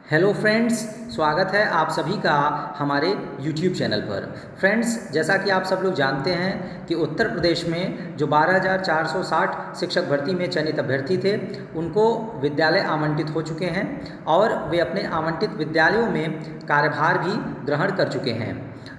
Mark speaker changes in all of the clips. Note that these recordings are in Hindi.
Speaker 1: हेलो फ्रेंड्स, स्वागत है आप सभी का हमारे YouTube चैनल पर। फ्रेंड्स, जैसा कि आप सब लोग जानते हैं कि उत्तर प्रदेश में जो 12,460 शिक्षक भर्ती में चयनित अभ्यर्थी थे, उनको विद्यालय आवंटित हो चुके हैं और वे अपने आवंटित विद्यालयों में कार्यभार भी ग्रहण कर चुके हैं।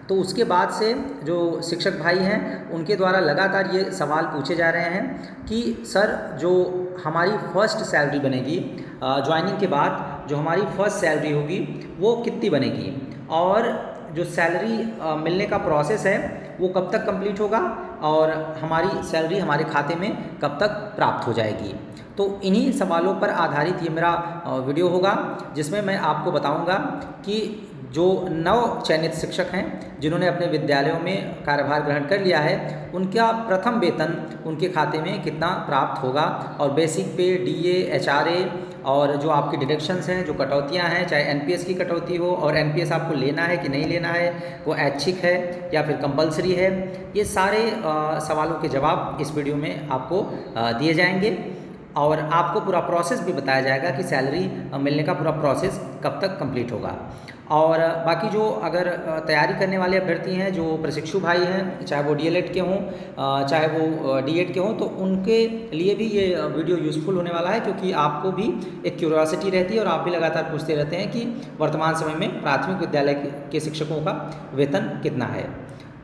Speaker 1: तो उसके बाद से जो शिक्षक भाई हैं, उनके द्वारा लगातार ये सवाल पूछे जा रहे हैं कि सर, जो हमारी फर्स्ट सैलरी बनेगी ज्वाइनिंग के बाद, जो हमारी फर्स्ट सैलरी होगी वो कितनी बनेगी, और जो सैलरी मिलने का प्रोसेस है वो कब तक कंप्लीट होगा, और हमारी सैलरी हमारे खाते में कब तक प्राप्त हो जाएगी। तो इन्हीं सवालों पर आधारित ये मेरा वीडियो होगा, जिसमें मैं आपको बताऊंगा कि जो नव चयनित शिक्षक हैं जिन्होंने अपने विद्यालयों में कार्यभार ग्रहण कर लिया है, उनका प्रथम वेतन उनके खाते में कितना प्राप्त होगा, और बेसिक पे, डीए, एचआरए और जो आपकी डिडक्शंस हैं, जो कटौतियां हैं, चाहे एनपीएस की कटौती हो, और एनपीएस आपको लेना है कि नहीं लेना है, वो ऐच्छिक है या फिर कंपलसरी है, ये सारे सवालों के जवाब इस वीडियो में आपको दिए जाएंगे। और आपको पूरा प्रोसेस भी बताया जाएगा कि सैलरी मिलने का पूरा प्रोसेस कब तक कंप्लीट होगा। और बाकी जो अगर तैयारी करने वाले अभ्यर्थी हैं, जो प्रशिक्षु भाई हैं, चाहे वो डीएलएड के हों, चाहे वो डीएड के हों, तो उनके लिए भी ये वीडियो यूज़फुल होने वाला है, क्योंकि आपको भी एक क्यूरियोसिटी रहती है और आप भी लगातार पूछते रहते हैं कि वर्तमान समय में प्राथमिक विद्यालय के शिक्षकों का वेतन कितना है।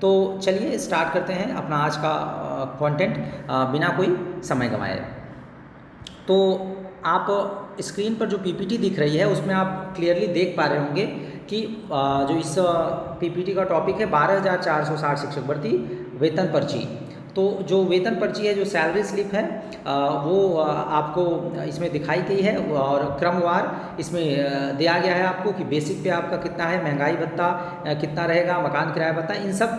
Speaker 1: तो चलिए स्टार्ट करते हैं अपना आज का कंटेंट बिना कोई समय गंवाए। तो आप स्क्रीन पर जो पीपीटी दिख रही है, उसमें आप क्लियरली देख पा रहे होंगे कि जो इस पीपीटी का टॉपिक है 12,460 शिक्षक भर्ती वेतन पर्ची। तो जो वेतन पर्ची है, जो सैलरी स्लिप है, वो आपको इसमें दिखाई गई है, और क्रमवार इसमें दिया गया है आपको कि बेसिक पे आपका कितना है, महंगाई भत्ता कितना रहेगा, मकान किराया भत्ता, इन सब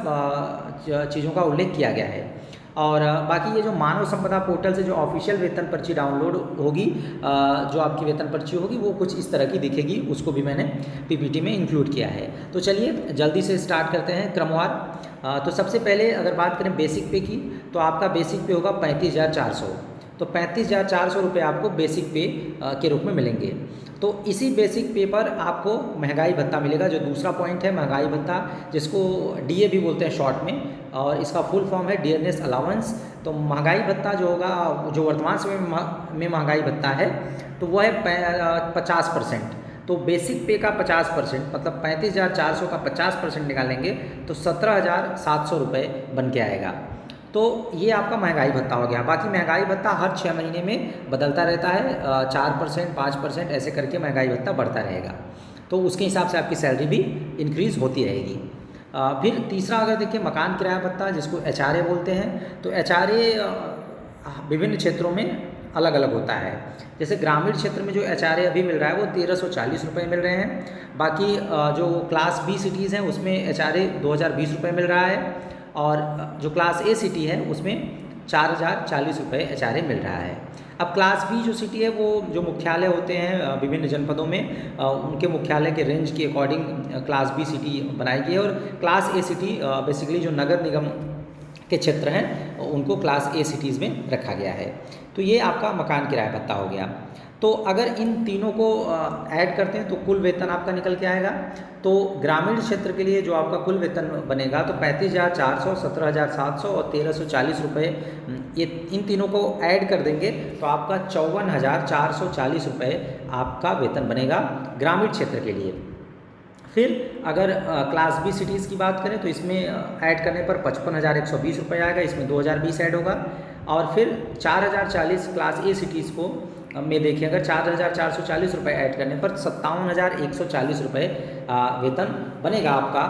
Speaker 1: चीज़ों का उल्लेख किया गया है। और बाकी ये जो मानव संपदा पोर्टल से जो ऑफिशियल वेतन पर्ची डाउनलोड होगी, जो आपकी वेतन पर्ची होगी, वो कुछ इस तरह की दिखेगी, उसको भी मैंने पीपीटी में इंक्लूड किया है। तो चलिए जल्दी से स्टार्ट करते हैं क्रमवार। तो सबसे पहले अगर बात करें बेसिक पे की, तो आपका बेसिक पे होगा 35,400। तो 35,400 रुपये आपको बेसिक पे के रूप में मिलेंगे। तो इसी बेसिक पे पर आपको महंगाई भत्ता मिलेगा, जो दूसरा पॉइंट है महंगाई भत्ता, जिसको डीए भी बोलते हैं शॉर्ट में, और इसका फुल फॉर्म है डियरनेस अलाउंस। तो महंगाई भत्ता जो होगा, जो वर्तमान समय में महंगाई भत्ता है, तो वह है 50%। तो बेसिक पे का 50%, मतलब 35,400 का 50% निकालेंगे तो 17,700 रुपये बन के आएगा। तो ये आपका महंगाई भत्ता हो गया। बाकी महंगाई भत्ता हर 6 महीने में बदलता रहता है, 4%, 5% ऐसे करके महंगाई भत्ता बढ़ता रहेगा। तो उसके हिसाब से आपकी सैलरी भी इंक्रीज़ होती रहेगी। फिर तीसरा अगर देखिए, मकान किराया भत्ता, जिसको एचआरए बोलते हैं। तो एचआरए विभिन्न क्षेत्रों में अलग अलग होता है। जैसे ग्रामीण क्षेत्र में जो एचआरए अभी मिल रहा है वो 1,340 रुपये मिल रहे हैं। बाकी जो क्लास बी सिटीज़ हैं उसमें एचआरए 2,020 रुपये मिल रहा है, और जो क्लास ए सिटी है उसमें 4,040 रुपये एचआरए मिल रहा है। अब क्लास बी जो सिटी है, वो जो मुख्यालय होते हैं विभिन्न जनपदों में, उनके मुख्यालय के रेंज के अकॉर्डिंग क्लास बी सिटी बनाई गई है, और क्लास ए सिटी बेसिकली जो नगर निगम के क्षेत्र हैं उनको क्लास ए सिटीज़ में रखा गया है। तो ये आपका मकान किराया भत्ता हो गया। तो अगर इन तीनों को ऐड करते हैं तो कुल वेतन आपका निकल के आएगा। तो ग्रामीण क्षेत्र के लिए जो आपका कुल वेतन बनेगा, तो 35,400, 17,700 और 1,340 रुपये, ये इन तीनों को ऐड कर देंगे तो आपका 54,440 रुपये आपका वेतन बनेगा ग्रामीण क्षेत्र के लिए। फिर अगर क्लास बी सिटीज़ की बात करें तो इसमें ऐड करने पर 55,120 रुपये आएगा, इसमें 2,020 ऐड होगा। और फिर 4,040 क्लास ए सिटीज़ को में देखिए, अगर 4,440 रुपये ऐड करने पर 57,140 रुपये वेतन बनेगा आपका,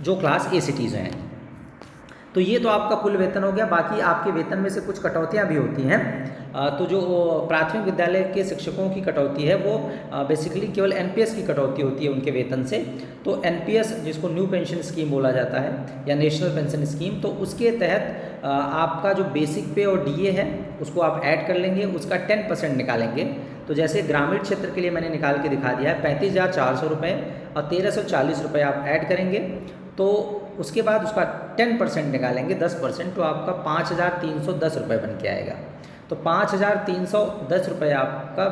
Speaker 1: जो क्लास ए सिटीज़ हैं। तो ये तो आपका कुल वेतन हो गया। बाकी आपके वेतन में से कुछ कटौतियाँ भी होती हैं। तो जो प्राथमिक विद्यालय के शिक्षकों की कटौती है, वो बेसिकली केवल एनपीएस की कटौती होती है उनके वेतन से। तो एनपीएस, जिसको न्यू पेंशन स्कीम बोला जाता है, या नेशनल पेंशन स्कीम, तो उसके तहत आपका जो बेसिक पे और डीए है उसको आप ऐड कर लेंगे, उसका 10% निकालेंगे। तो जैसे ग्रामीण क्षेत्र के लिए मैंने निकाल के दिखा दिया है, 35,400 रुपये और 1,340 रुपये आप ऐड करेंगे, तो उसके बाद उसका 10% निकालेंगे, 10%, तो आपका 5,310 रुपये बन के आएगा। तो 5,310 रुपये आपका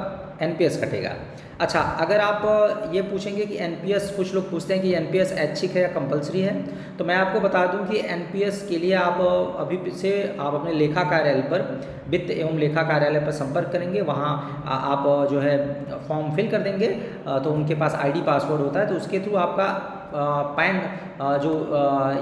Speaker 1: एनपीएस कटेगा। अच्छा, अगर आप ये पूछेंगे कि एनपीएस, कुछ लोग पूछते हैं कि एनपीएस ऐच्छिक है या कंपलसरी है, तो मैं आपको बता दूं कि एनपीएस के लिए आप अभी से आप अपने लेखा कार्यालय पर, वित्त एवं लेखा कार्यालय पर संपर्क करेंगे। वहाँ आप जो है फॉर्म फिल कर देंगे, तो उनके पास आईडी पासवर्ड होता है, तो उसके थ्रू आपका पैन जो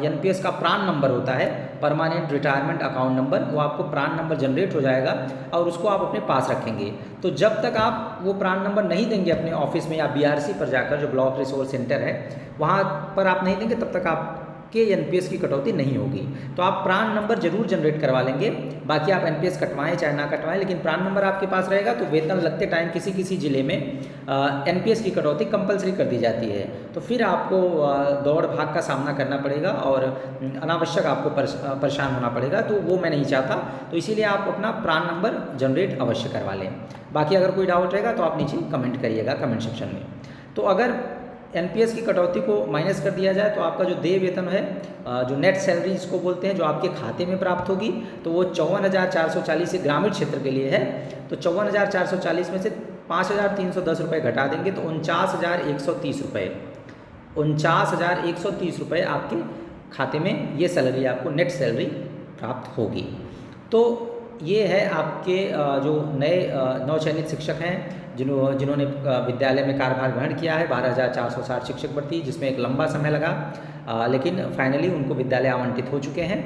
Speaker 1: एनपीएस का प्रान नंबर होता है, परमानेंट रिटायरमेंट अकाउंट नंबर, वो आपको प्रान नंबर जनरेट हो जाएगा और उसको आप अपने पास रखेंगे। तो जब तक आप वो प्रान नंबर नहीं देंगे अपने ऑफिस में या बीआरसी पर जाकर, जो ब्लॉक रिसोर्स सेंटर है वहाँ पर आप नहीं देंगे, तब तक आपके एनपीएस की कटौती नहीं होगी। तो आप प्रान नंबर जरूर जनरेट करवा लेंगे। बाकी आप एनपीएस कटवाएं चाहे ना कटवाएं, लेकिन प्रान नंबर आपके पास रहेगा तो वेतन लगते टाइम किसी किसी ज़िले में एनपीएस की कटौती कंपलसरी कर दी जाती है। तो फिर आपको दौड़ भाग का सामना करना पड़ेगा और अनावश्यक आपको परेशान होना पड़ेगा, तो वो मैं नहीं चाहता। तो इसीलिए आप अपना प्रान नंबर जनरेट अवश्य करवा लें। बाकी अगर कोई डाउट रहेगा तो आप नीचे कमेंट करिएगा कमेंट सेक्शन में। तो अगर एनपीएस की कटौती को माइनस कर दिया जाए तो आपका जो देय वेतन है, जो नेट सैलरी जिसको बोलते हैं, जो आपके खाते में प्राप्त होगी, तो वो 54,440 से ग्रामीण क्षेत्र के लिए है। तो 54,440 में से 5,310 रुपये घटा देंगे तो 49,130 रुपये, 49,130 रुपये आपके खाते में ये सैलरी, आपको नेट सैलरी प्राप्त होगी। तो ये है आपके जो नए नवचयनित शिक्षक हैं जिन्होंने विद्यालय में कार्यभार ग्रहण किया है, 12,460 शिक्षक भर्ती, जिसमें एक लंबा समय लगा, लेकिन फाइनली उनको विद्यालय आवंटित हो चुके हैं।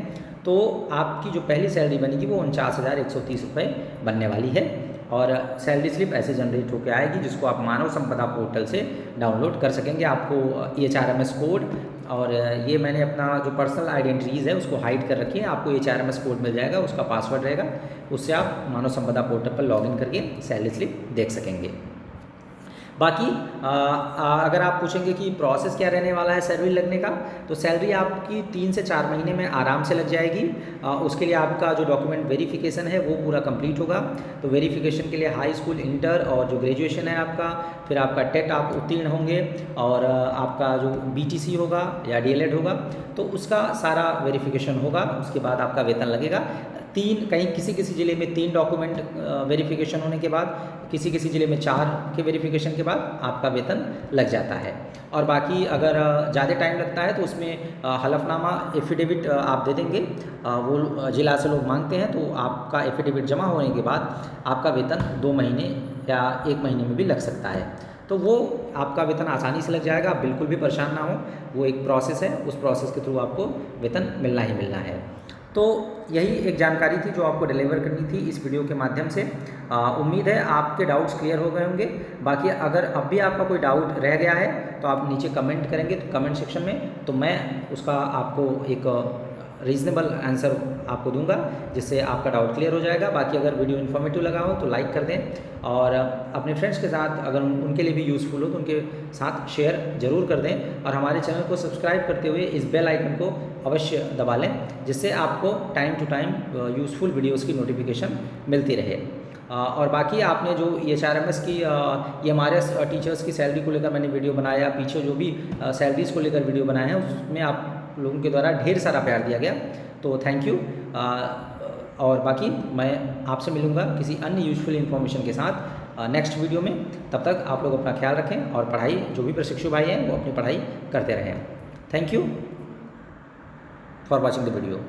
Speaker 1: तो आपकी जो पहली सैलरी बनेगी वो 49,130 रुपये बनने वाली है और सैलरी स्लिप ऐसे जनरेट होकर आएगी, जिसको आप मानव संपदा पोर्टल से डाउनलोड कर सकेंगे। आपको EHRMS कोड और ये मैंने अपना जो पर्सनल आइडेंटिटीज़ है उसको हाइड कर रखी है, आपको EHRMS कोड मिल जाएगा, उसका पासवर्ड रहेगा, उससे आप मानव संपदा पोर्टल पर लॉगिन करके सैलरी स्लिप देख सकेंगे। बाकी अगर आप पूछेंगे कि प्रोसेस क्या रहने वाला है सैलरी लगने का, तो सैलरी आपकी 3 से 4 महीने में आराम से लग जाएगी। उसके लिए आपका जो डॉक्यूमेंट वेरिफिकेशन है वो पूरा कंप्लीट होगा। तो वेरिफिकेशन के लिए हाई स्कूल, इंटर और जो ग्रेजुएशन है आपका, फिर आपका टेट आप उत्तीर्ण होंगे और आपका जो BTC होगा या DLED होगा, तो उसका सारा वेरिफिकेशन होगा। उसके बाद आपका वेतन लगेगा। कहीं किसी किसी ज़िले में 3 डॉक्यूमेंट वेरिफिकेशन होने के बाद, किसी किसी ज़िले में 4 के वेरिफिकेशन के बाद आपका वेतन लग जाता है। और बाकी अगर ज़्यादा टाइम लगता है तो उसमें हलफनामा एफिडेविट आप दे देंगे, वो जिला से लोग मांगते हैं, तो आपका एफिडेविट जमा होने के बाद आपका वेतन 2 महीने या 1 महीने में भी लग सकता है। तो वो आपका वेतन आसानी से लग जाएगा, आप बिल्कुल भी परेशान ना हो। वो एक प्रोसेस है, उस प्रोसेस के थ्रू आपको वेतन मिलना ही मिलना है। तो यही एक जानकारी थी जो आपको डिलीवर करनी थी इस वीडियो के माध्यम से। उम्मीद है आपके डाउट्स क्लियर हो गए होंगे। बाकी अगर अब भी आपका कोई डाउट रह गया है तो आप नीचे कमेंट करेंगे तो कमेंट सेक्शन में, तो मैं उसका आपको एक रीज़नेबल आंसर आपको दूंगा, जिससे आपका डाउट क्लियर हो जाएगा। बाकी अगर वीडियो इन्फॉर्मेटिव लगा हो तो लाइक कर दें और अपने फ्रेंड्स के साथ, अगर उनके लिए भी यूज़फुल हो तो उनके साथ शेयर ज़रूर कर दें। और हमारे चैनल को सब्सक्राइब करते हुए इस बेल आइकन को अवश्य दबा लें, जिससे आपको time to time useful videos की नोटिफिकेशन मिलती रहे। और बाकी आपने जो EHRMS की EMRS टीचर्स की सैलरी को लेकर मैंने वीडियो बनाया, पीछे जो भी सैलरीज़ को लेकर वीडियो बनाए हैं, उसमें आप लोगों के द्वारा ढेर सारा प्यार दिया गया, तो थैंक यू। और बाकी मैं आपसे मिलूँगा किसी अन्य यूजफुल इन्फॉर्मेशन के साथ नेक्स्ट वीडियो में। तब तक आप लोग अपना ख्याल रखें और पढ़ाई, जो भी प्रशिक्षु भाई हैं वो अपनी पढ़ाई करते रहें। Thank you for watching the video.